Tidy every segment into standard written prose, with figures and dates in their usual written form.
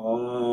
Om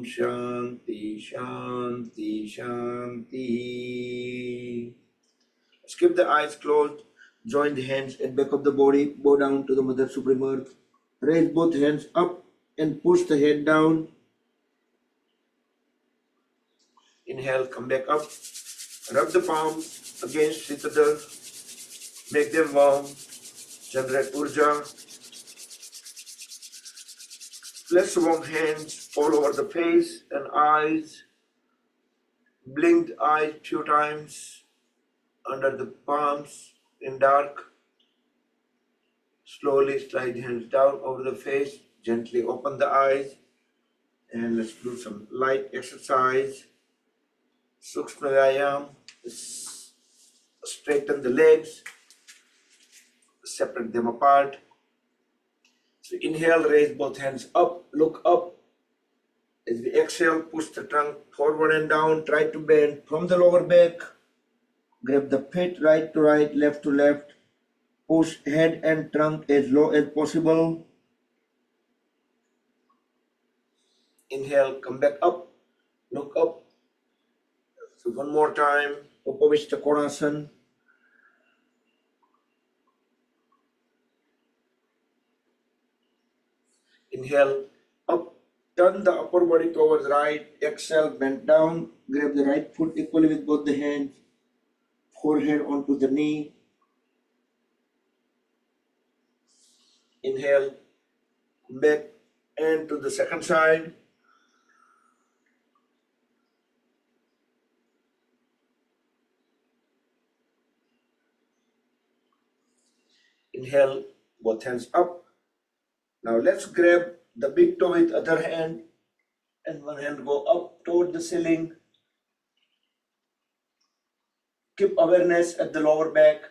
Shanti Shanti Shanti. Let's keep the eyes closed. Join the hands at back of the body. Bow down to the Mother Supreme Earth. Raise both hands up and push the head down. Inhale, come back up. Rub the palms against each other. Make them warm. Generate urja. Place warm hands all over the face and eyes. Blink the eyes few times under the palms in dark. Slowly slide hands down over the face. Gently open the eyes. And let's do some light exercise. Sukshma Vyayam. Straighten the legs. Separate them apart. So inhale, raise both hands up, look up. As we exhale, push the trunk forward and down. Try to bend from the lower back. Grab the feet right to right, left to left. Push head and trunk as low as possible. Inhale, come back up, look up. So one more time, Upavishta Konasana. Inhale, up, turn the upper body towards right. Exhale, bend down. Grab the right foot equally with both the hands. Forehead onto the knee. Inhale, back and to the second side. Inhale, both hands up. Now let's grab the big toe with other hand and one hand go up toward the ceiling. Keep awareness at the lower back.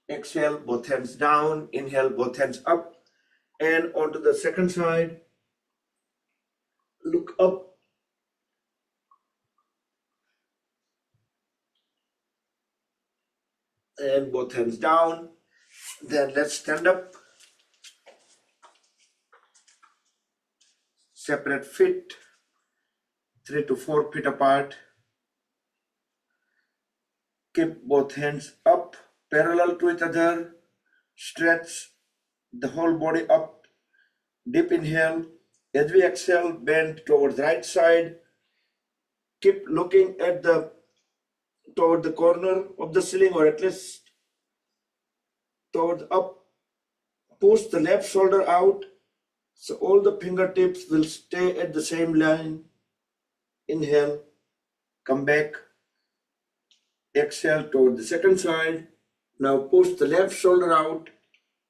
Exhale, both hands down. Inhale, both hands up and onto the second side. Look up. And both hands down. Then let's stand up. Separate feet, 3 to 4 feet apart. Keep both hands up, parallel to each other. Stretch the whole body up. Deep inhale. As we exhale, bend towards right side. Keep looking at toward the corner of the ceiling, or at least toward up. Push the left shoulder out. So all the fingertips will stay at the same line. Inhale, come back. Exhale toward the second side. Now push the left shoulder out.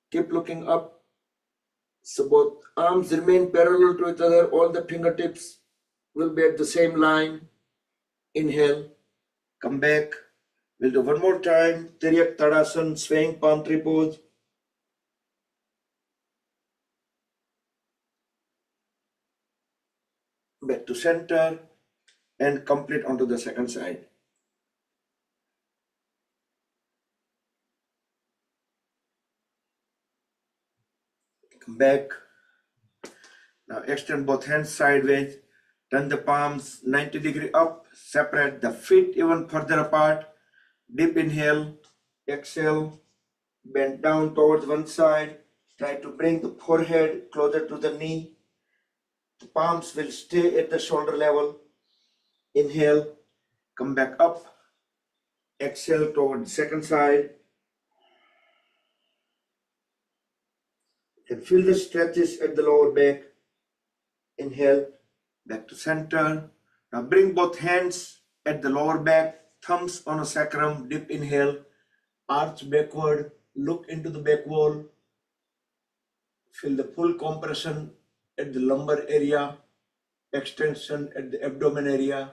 Keep looking up. So both arms remain parallel to each other, all the fingertips will be at the same line. Inhale, come back. We'll do one more time. Tiryak Tadasana, swaying palm tree pose. Back to center and complete onto the second side. Come back. Now extend both hands sideways. Turn the palms 90 degrees up. Separate the feet even further apart. Deep inhale. Exhale. Bend down towards one side. Try to bring the forehead closer to the knee. The palms will stay at the shoulder level. Inhale. Come back up. Exhale toward the second side. And feel the stretches at the lower back. Inhale, back to center. Now bring both hands at the lower back, thumbs on a sacrum, deep inhale, arch backward, look into the back wall. Feel the full compression at the lumbar area, extension at the abdomen area.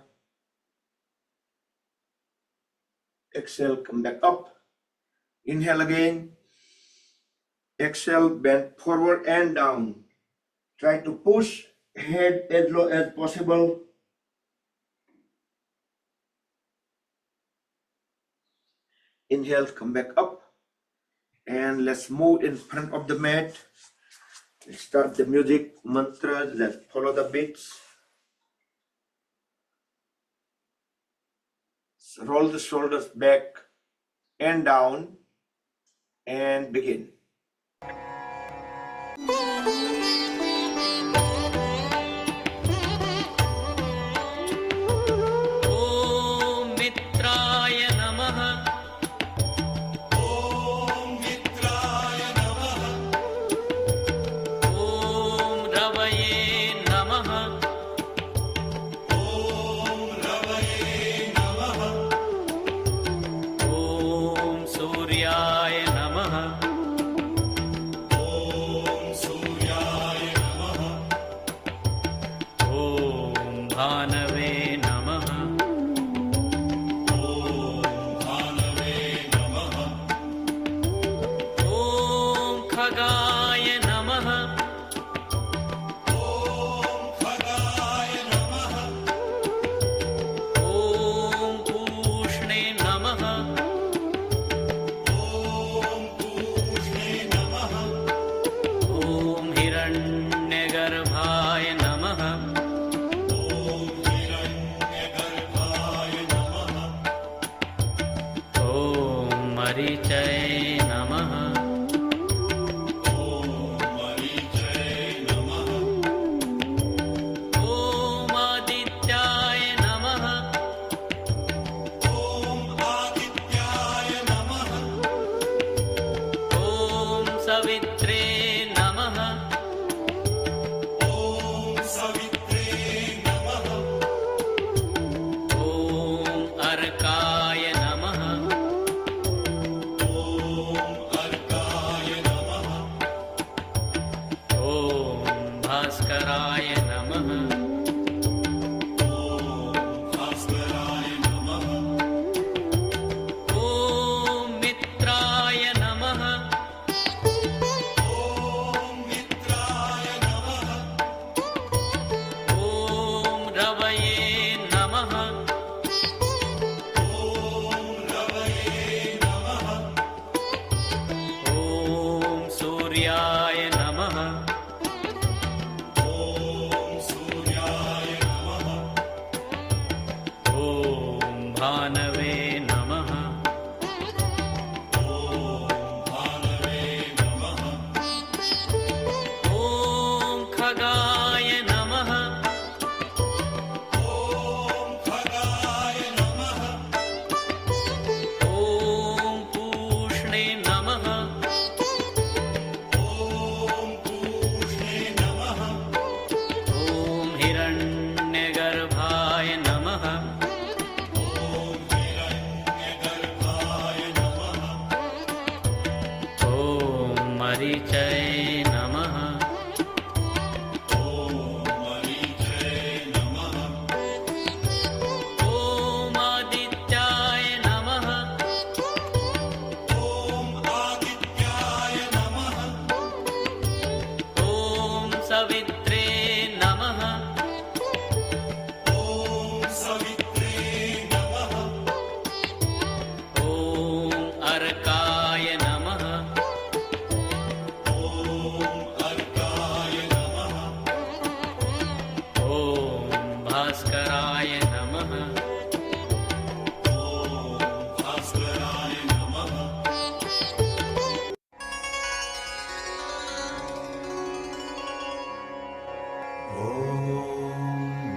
Exhale, come back up. Inhale again. Exhale, bend forward and down. Try to push head as low as possible. Inhale, come back up. And let's move in front of the mat. Let's start the music, mantras. Let's follow the beats. So roll the shoulders back and down and begin.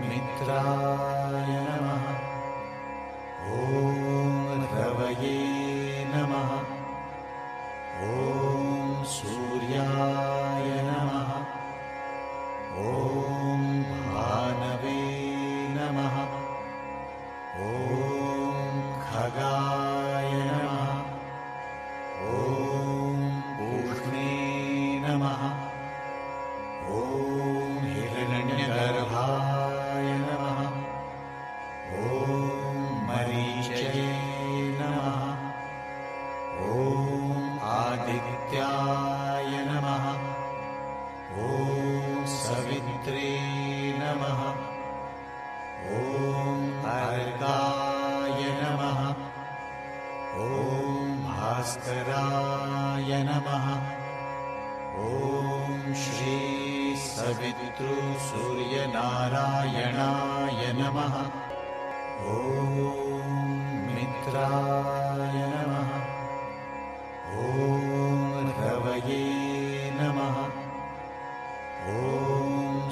मित्राय नमः। ॐ रवये नमः। ॐ सूर्याय नमः। ॐ भानवे नमः। ॐ खगाय नमः। ॐ पूष्णे नमः। ॐ हिरण्यगर्भाय नमः। ॐ मरीचये नमः। ॐ आदित्याय नमः। ॐ सवित्रे नमः। ॐ अर्काय नमः। ॐ भास्कराय नमः। ॐ श्री सवितृसूर्यनारायणाय नमः। ॐ मित्राय नमः। ॐ रवये नमः। ॐ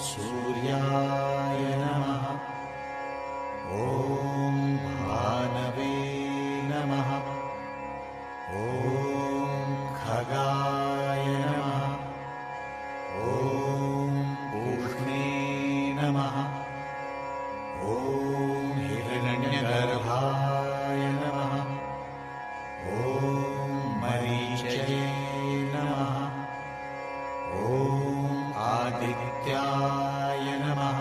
सूर्याय नमः। ॐ भानवे नमः। ॐ खगाय नमः। ॐ पूष्णे नमः। ॐ हिरण्यगर्भाय नमः। ॐ मरीचये नमः। ॐ आदित्याय नमः।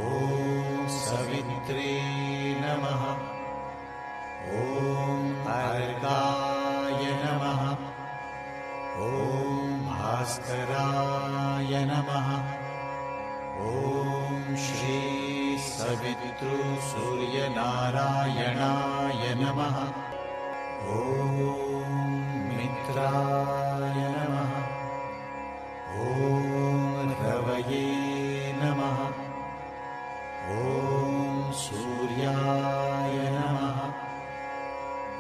ॐ सवित्रे नमः। ॐ अर्काय नमः। ॐ भास्कराय नमः। ॐ श्री सवितृसूर्यनारायणाय नमः। ॐ मित्राय नमः। ॐ रवये नमः। ॐ सूर्याय नमः।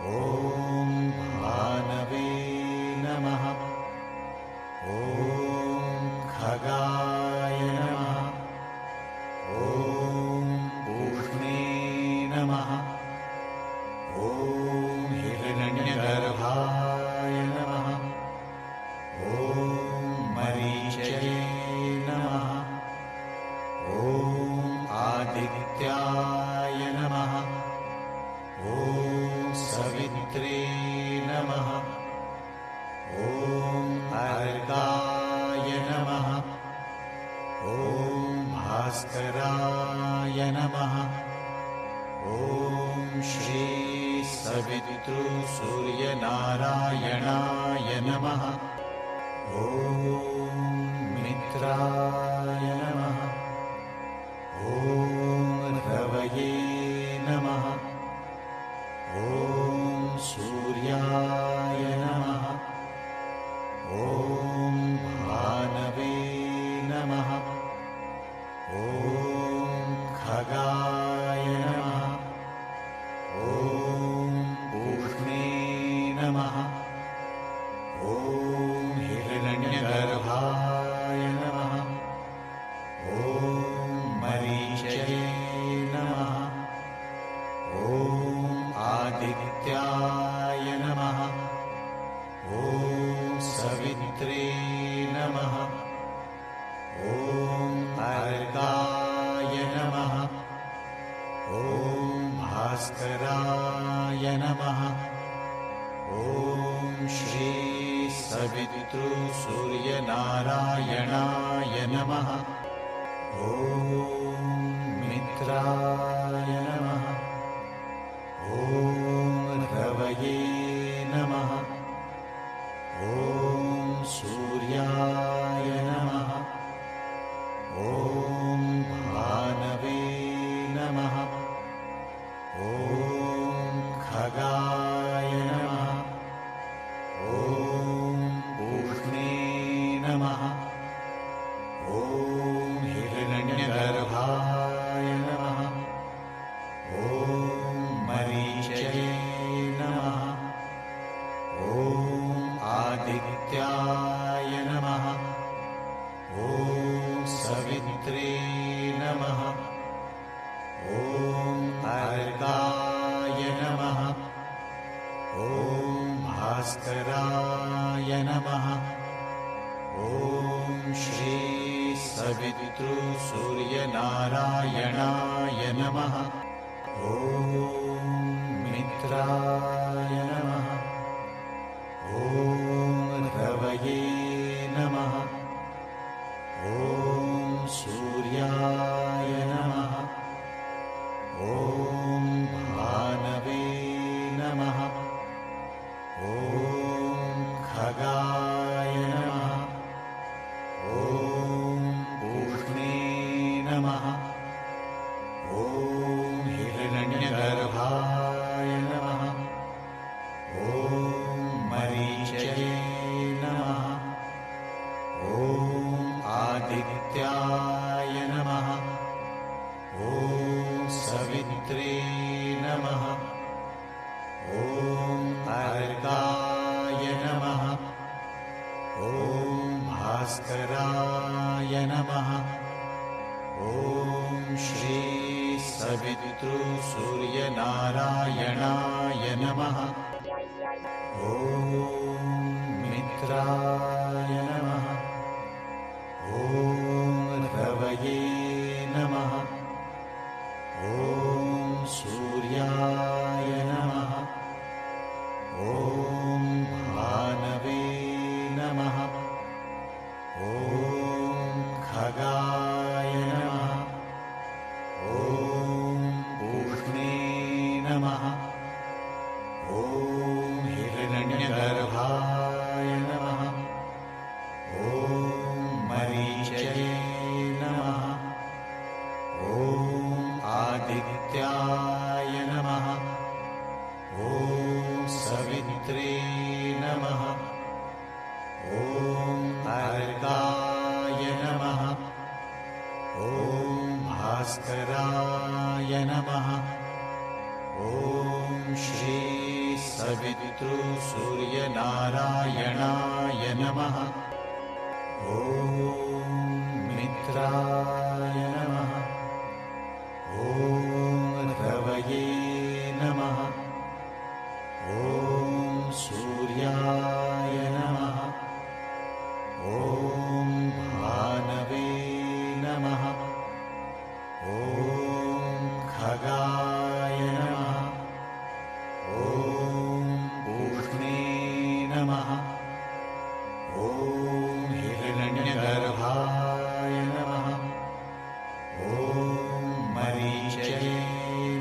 ॐ भानवे नमः। ॐ खगाय नमः। ॐ पूष्णे नमः। ॐ हिरण्यगर्भाय नमः। ॐ मरीचये नमः। ॐ आदित्याय नमः। ॐ सवित्रे नमः। ॐ अर्काय नमः। ॐ भास्कराय नमः। ॐ श्री सवितृसूर्यनारायणाय नमः। ॐ मित्राय नमः। ॐ रवये नमः। ॐ सूर्याय नमः। ॐ भानवे नमः। ॐ खगाय नमः। ॐ पूष्णे नमः। ॐ हिरण्यगर्भाय नमः। ॐ मरीचये नमः। ॐ आदित्याय नमः। ॐ सवित्रे नमः। ॐ अर्काय नमः। ॐ भास्कराय नमः। ॐ श्री सवितृसूर्यनारायणाय नमः। ॐ मित्राय नमः। ॐ रवये नमः। ॐ सूर्याय नमः। ॐ भानवे नमः। ॐ खगाय नमः। ॐ पूष्णे नमः। ॐ हिरण्यगर्भाय नमः। सवित्रे नमः। ॐ अर्काय नमः। ॐ भास्कराय नमः। ॐ श्री सवितृसूर्यनारायणाय नमः। ॐ मित्राय नमः। ॐ रवये नमः। ॐ सूर्याय नमः। ॐ भानवे नमः। ॐ खगाय नमः। ॐ पूष्णे नमः। ॐ हिरण्यगर्भाय नमः। ॐ मरीचये नमः। ॐ आदित्याय नमः। ॐ सवित्रे नमः। ॐ अर्काय नमः। ॐ भास्कराय नमः। ॐ श्री सवितृसूर्यनारायणाय नमः। ॐ मित्राय नमः। ॐ रवये नमः। ॐ सूर्याय नमः। ॐ भानवे नमः। ॐ खगाय नमः। ॐ पूष्णे नमः। ॐ हिरण्यगर्भाय नमः। ॐ मरीचये नमः। ॐ आदित्याय नमः। ॐ सवित्रे नमः। ॐ अर्काय नमः। ॐ भास्कराय नमः। ॐ श्री सवितृसूर्यनारायणाय नमः। ॐ मित्राय नमः। ॐ रवये नमः। ॐ सूर्याय नमः। ॐ भानवे नमः। ॐ खगाय नमः। ॐ पूष्णे नमः। ॐ हिरण्यगर्भाय नमः। ॐ मरीचये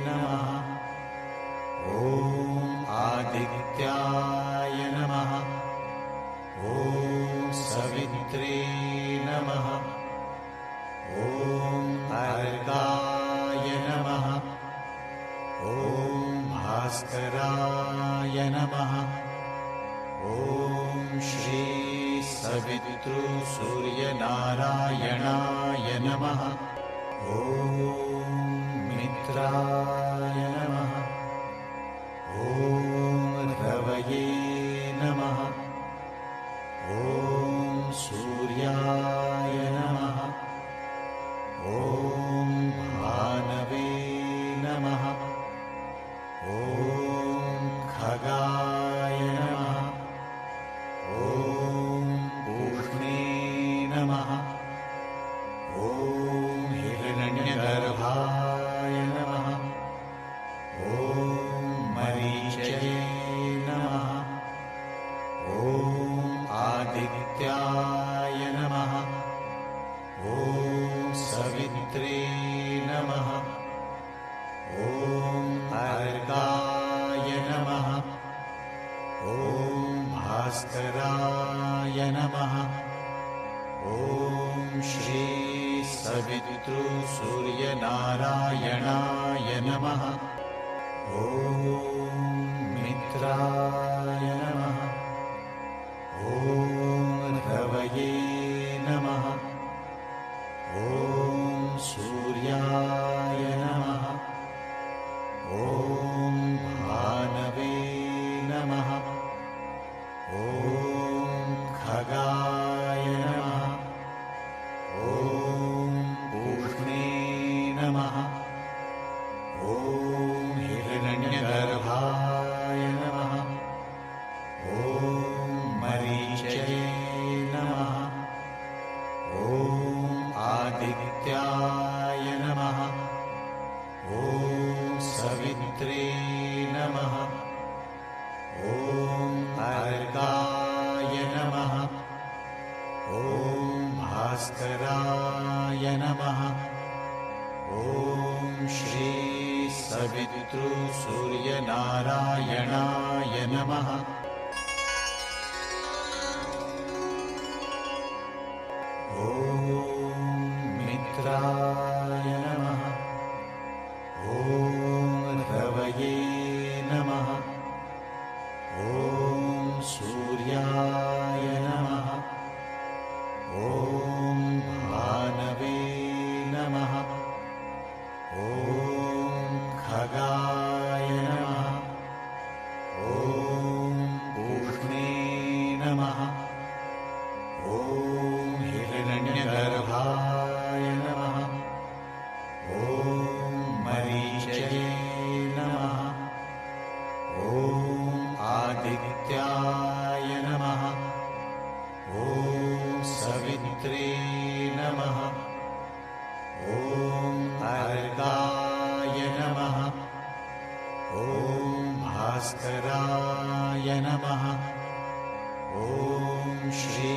नमः। ॐ आदित्याय नमः। ॐ सवित्रे नमः। ॐ अर्काय नमः। ॐ भास्कराय नमः। ॐ श्री सवितृसूर्यनारायणाय नमः। ॐ मित्राय नमः। ॐ रवये नमः। ॐ सूर्याय नमः। ॐ भानवे नमः। ॐ खगाय नमः। ॐ पूष्णे नमः। ॐ हिरण्यगर्भाय नमः। ॐ मरीचये नमः। ॐ आदित्याय नमः। ॐ सवित्रे नमः। ॐ अर्काय नमः। ॐ भास्कराय नमः। ॐ श्री सवितृसूर्यनारायणाय नमः। ॐ मित्राय नमः। ॐ रवये नमः। ॐ सूर्याय नमः। ॐ भानवे नमः। ॐ खगाय नमः। ॐ ॐ भास्कराय नमः। ॐ श्री सवितृसूर्यनारायणाय नमः। ॐ मित्राय नमः। ॐ रवये नमः। ॐ सूर्याय नमः। ॐ भानवे नमः। ॐ खगाय नमः। ॐ पूष्णे नमः। ॐ हिरण्यगर्भाय नमः। ॐ मरीचये नमः। ॐ आदित्याय नमः। ॐ सवित्रे नमः। ॐ अर्गाय नमः। ॐ भास्कराय नमः। ॐ श्री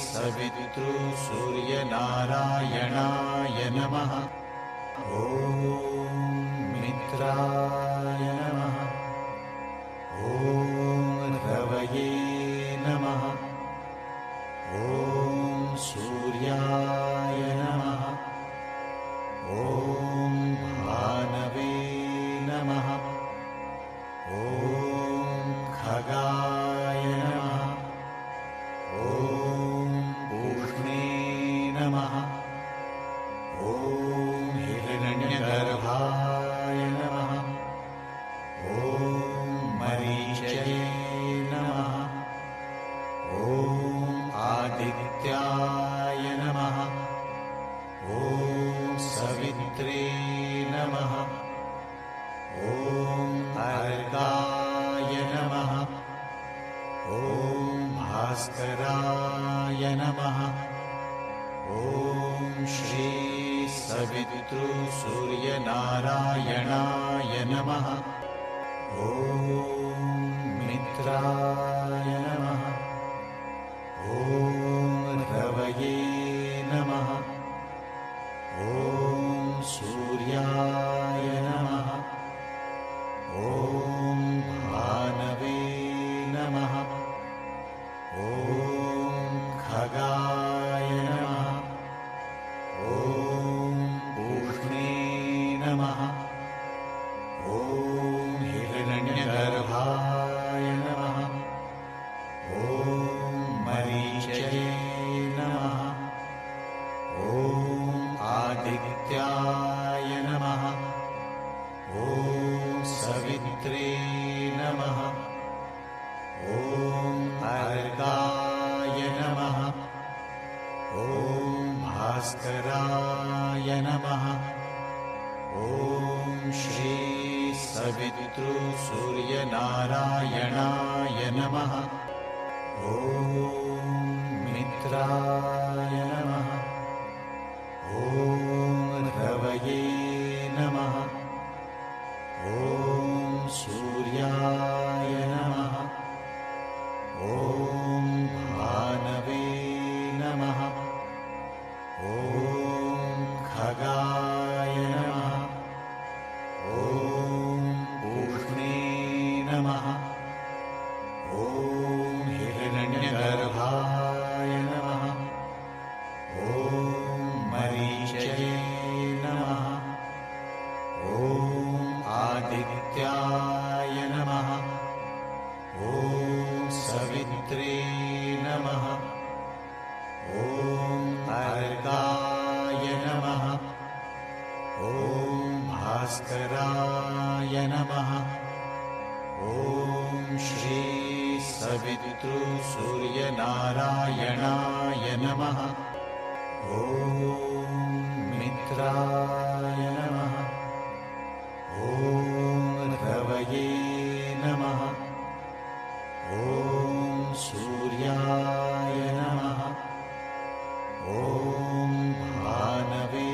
सवितृसूर्यनारायणाय नमः। ॐ मित्राय नमः। ॐ रवये नमः। ॐ सूर्याय नमः। ॐ भानवे नमः। ॐ खगाय नमः। ॐ पूष्णे नमः। ॐ हिरण्यगर्भाय नमः। ॐ मरीचये नमः। ॐ आदित्याय नमः। ॐ सवित्रे नमः। ॐ अर्गाय नमः। ॐ भास्कराय नमः। ॐ श्री सवितृसूर्यनारायणाय नमः। ॐ मित्राय नमः। ॐ रवये नमः। ॐ सूर्याय नमः। ॐ भानवे नमः। ॐ खगाय नमः। ॐ पूष्णे नमः। ॐ हिरण्यगर्भाय नमः। ॐ मरीचये नमः। ॐ आदित्याय नमः। ॐ सवित्रे नमः। ॐ अर्गाय नमः। ॐ भास्कराय नमः। ॐ श्री सवितृसूर्यनारायणाय नमः। ॐ मित्राय नमः। ॐ रवये नमः। ॐ सूर्याय नमः। ॐ भानवे नमः। ॐ खगाय नमः। ॐ पूष्णे नमः। ॐ हिरण्यगर्भाय नमः। ॐ मरीचये नमः। ॐ आदित्याय नमः। ॐ सवित्रे नमः। ॐ अर्गाय नमः। ॐ भास्कराय नमः। ॐ श्री सवितृसूर्यनारायणाय नमः। ॐ मित्राय नमः। ॐ रवये नमः। ॐ सूर्याय नमः। ॐ भानवे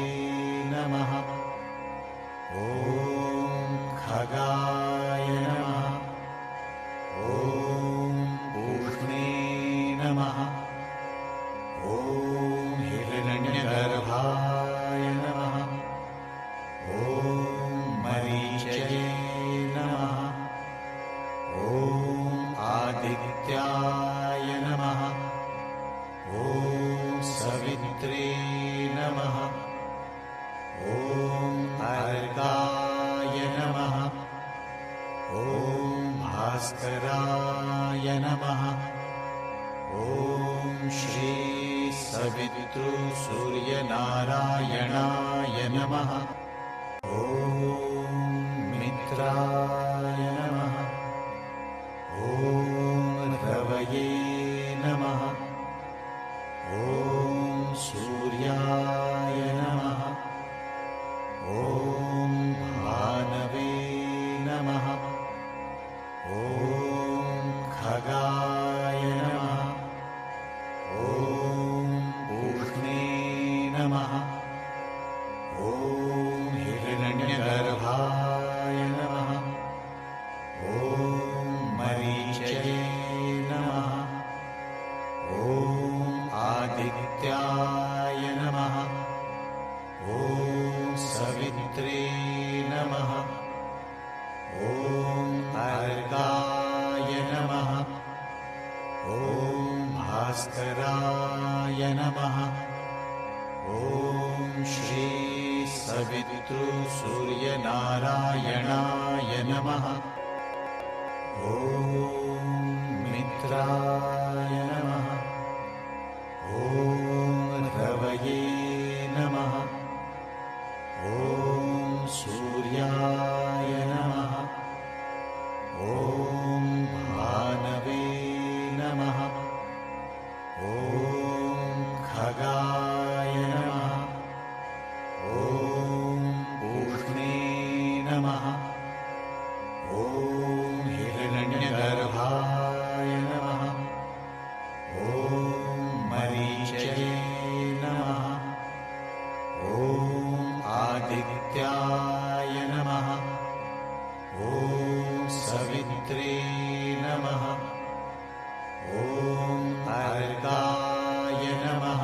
नमः। ॐ खगाय नमः। ॐ पूष्णे नमः। ॐ हिरण्यगर्भाय नमः। ॐ मरीचये नमः। ॐ आदित्याय नमः। ॐ सवित्रे नमः। ॐ अर्काय नमः। ॐ भास्कराय नमः। ॐ श्री सवितृसूर्यनारायणाय नमः। ॐ मित्राय नमः। ॐ रवये नमः। ॐ सूर्याय नमः। ॐ भानवे नमः। ॐ खगाय नमः। ॐ पूष्णे नमः। ॐ हिरण्यगर्भाय नमः। ॐ मरीचये नमः। ॐ आदित्याय नमः। ॐ सवित्रे नमः। ॐ अर्काय नमः। ॐ भास्कराय नमः। ॐ श्री सवितृसूर्यनारायणाय नमः। ॐ मित्राय नमः। ॐ रवये नमः। ॐ सूर्याय नमः। ॐ भानवे नमः। ॐ खगाय नमः। ॐ पूष्णे नमः। ॐ हिरण्यगर्भाय नमः। ॐ मरीचये नमः। ॐ आदित्याय नमः। ॐ सवित्रे नमः। ॐ अर्काय नमः।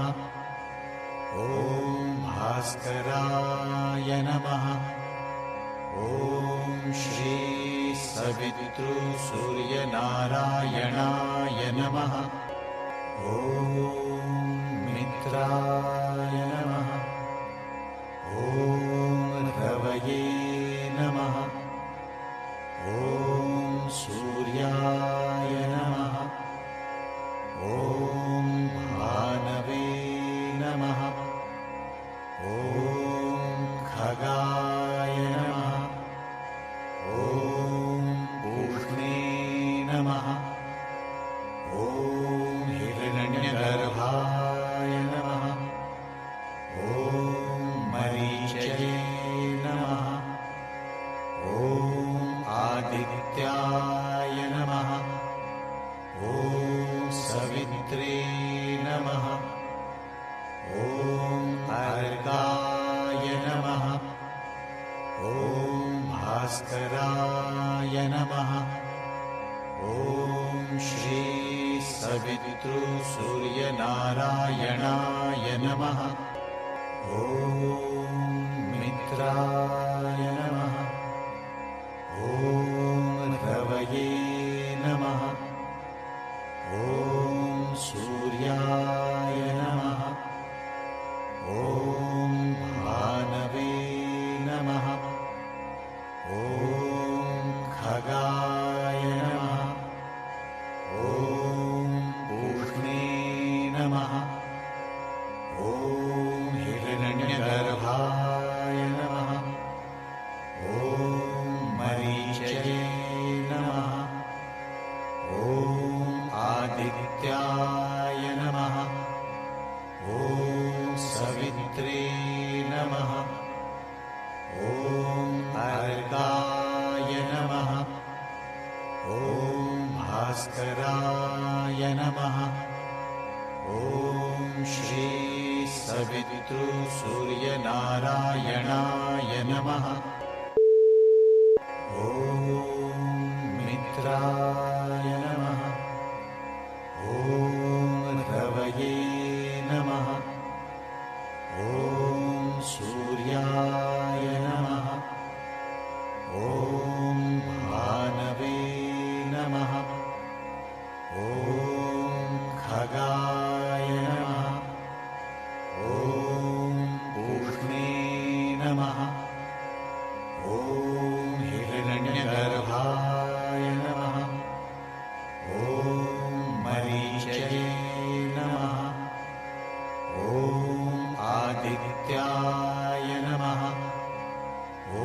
ॐ भास्कराय नमः। ॐ श्री सवितृसूर्यनारायणाय नमः। ॐ मित्राय नमः। ॐ रवये नमः। ॐ सूर्याय नमः। ॐ भानवे नमः। ॐ खगाय नमः। ॐ पूष्णे नमः। ॐ हिरण्यगर्भाय नमः। ॐ मरीचये नमः। ॐ आदित्याय नमः। ॐ सवित्रे नमः। ॐ अर्काय नमः। ॐ भास्कराय नमः। ॐ श्री सवितृसूर्यनारायणाय नमः। ॐ मित्राय नमः। ॐ रवये नमः। ॐ सूर्याय नमः। ॐ भानवे नमः। ॐ खगाय नमः। ॐ पूष्णे नमः। ॐ हिरण्यगर्भाय नमः। ॐ मरीचये नमः। ॐ आदित्याय नमः। ॐ सवित्रे नमः। ॐ अर्काय नमः। ॐ भास्कराय नमः। ॐ श्री सवितृसूर्यनारायणाय नमः। ॐ मित्राय नमः। ॐ रवये नमः ॐ सूर्याय नमः ॐ भानवे नमः ॐ खगाय नमः ॐ पूष्णे नमः ॐ हिरण्यगर्भाय नमः ॐ मरीचये नमः ॐ आदित्याय नमः ॐ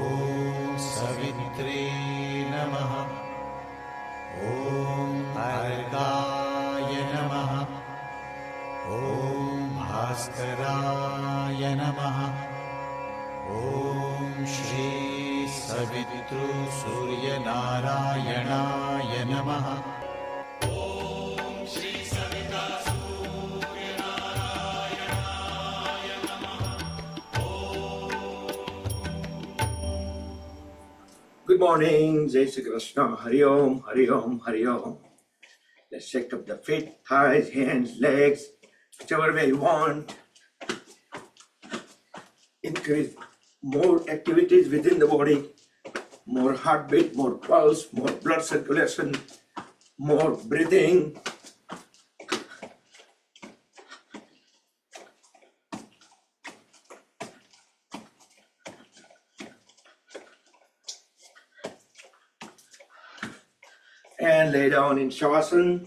सवित्रे नमः ॐ अर्गाय नमः ॐ भास्कराय नमः ॐ श्री सवितृसूर्यनारायणाय नमः Good morning, Jai Shri Krishna, Hari Om, Hari Om, Hari Om. Let's shake up the feet, thighs, hands, legs, whichever way you want. Increase more activities within the body, more heartbeat, more pulse, more blood circulation, more breathing. And lay down in Shavasana.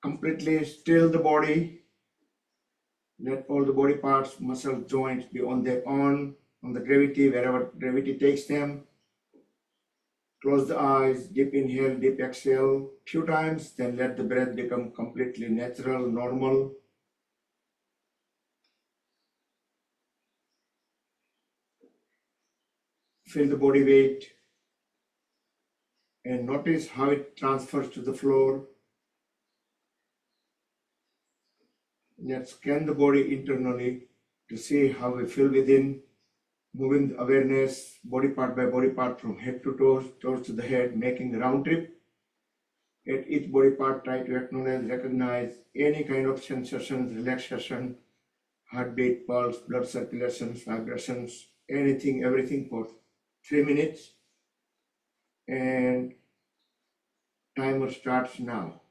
Completely still the body. Let all the body parts, muscles, joints be on their own, on the gravity, wherever gravity takes them. Close the eyes, deep inhale, deep exhale, few times, then let the breath become completely natural, normal. Feel the body weight and notice how it transfers to the floor. Let's scan the body internally to see how we feel within, moving the awareness body part by body part from head to toes, toes to the head, making the round trip. At each body part, try to acknowledge, recognize any kind of sensations, relaxation, heartbeat, pulse, blood circulations, vibrations, anything, everything for 3 minutes. And timer starts now.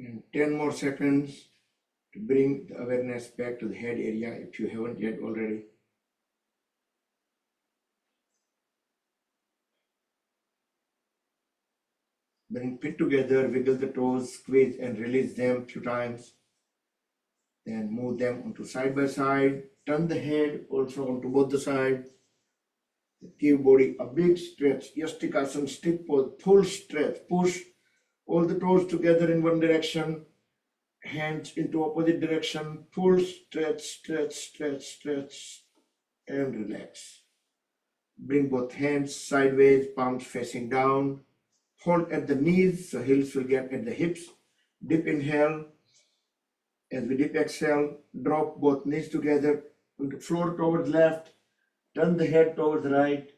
And 10 more seconds to bring the awareness back to the head area if you haven't yet already. Bring feet together, wiggle the toes, squeeze and release them a few times. Then move them onto side by side. Turn the head also onto both the sides. Give body a big stretch. Yastikasana, stick pose, full stretch. Push all the toes together in one direction. Hands into opposite direction. Full stretch, stretch, stretch, stretch. And relax. Bring both hands sideways, palms facing down. Hold at the knees, so heels will get at the hips. Deep inhale. As we deep exhale, drop both knees together on the floor towards left. Turn the head towards right.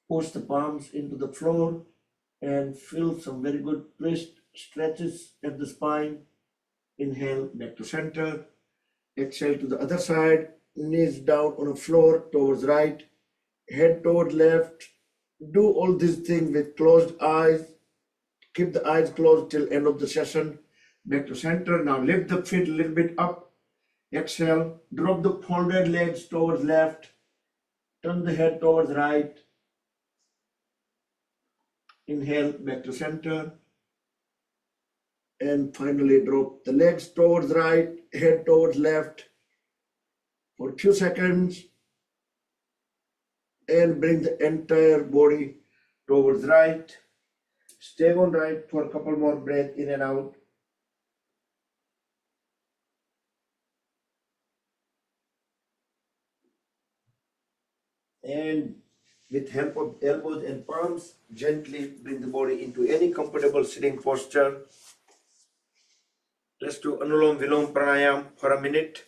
Push the palms into the floor and feel some very good twist stretches at the spine. Inhale back to center. Exhale to the other side. Knees down on the floor towards right. Head toward left. Do all these things with closed eyes. Keep the eyes closed till end of the session. Back to center. Now lift the feet a little bit up. Exhale. Drop the folded legs towards left. Turn the head towards right. Inhale back to center. And finally drop the legs towards right, head towards left for a few seconds. And bring the entire body towards right. Stay on right for a couple more breaths in and out. And with help of elbows and palms, gently bring the body into any comfortable sitting posture. Let's do Anulom Vilom Pranayam for a minute.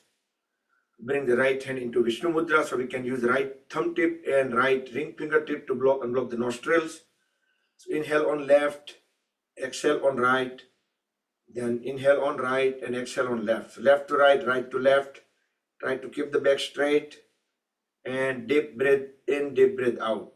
Bring the right hand into Vishnu Mudra, so we can use right thumb tip and right ring fingertip to unblock the nostrils. So inhale on left, exhale on right, then inhale on right and exhale on left. So left to right to left. Try to keep the back straight and deep breath in, deep breath out.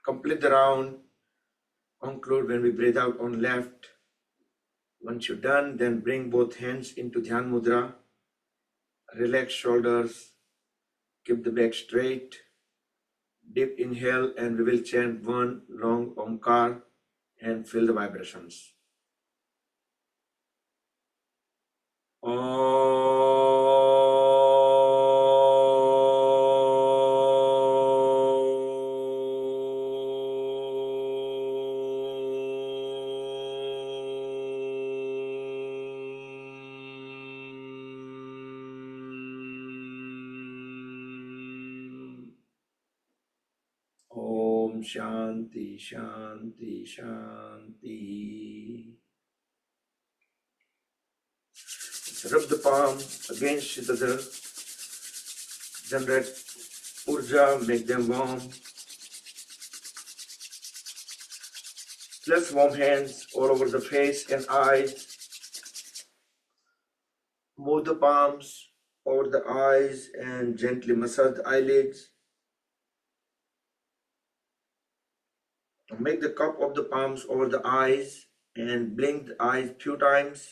Complete the round. Conclude when we breathe out on left. Once you're done, then bring both hands into Dhyan Mudra. Relax shoulders. Keep the back straight. Deep inhale, and we will chant one long Omkar and feel the vibrations. Om Shanti Shanti Shanti. Rub the palm against each other. Generate urja, make them warm. Place warm hands all over the face and eyes. Move the palms over the eyes and gently massage the eyelids. Make the cup of the palms over the eyes and blink the eyes few times.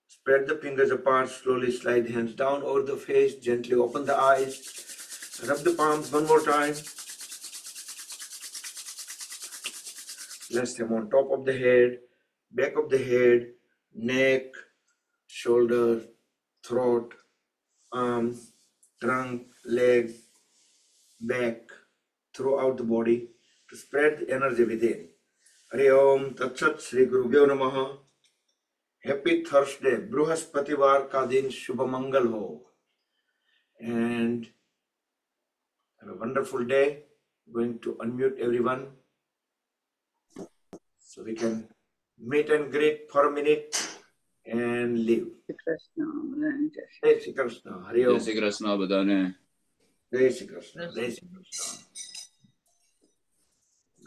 Spread the fingers apart, slowly slide the hands down over the face, gently open the eyes. Rub the palms one more time. Place them on top of the head, back of the head, neck, shoulder, throat, arm, trunk, leg, back, throughout the body to spread the energy within. Hari Om Tat Sat Shri Gurubhyo Namaha. Happy Thursday, Bruhaspativar ka din Shubha Mangal ho. And have a wonderful day. Going to unmute everyone so we can meet and greet for a minute and leave. Jai Shri Krishna. Hari જય Om. Shri Krishna બધાને. Jai Shri Krishna. Jai Shri Krishna.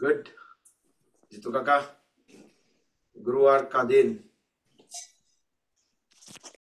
Good. Jitu Kaka. Guruvar ka din.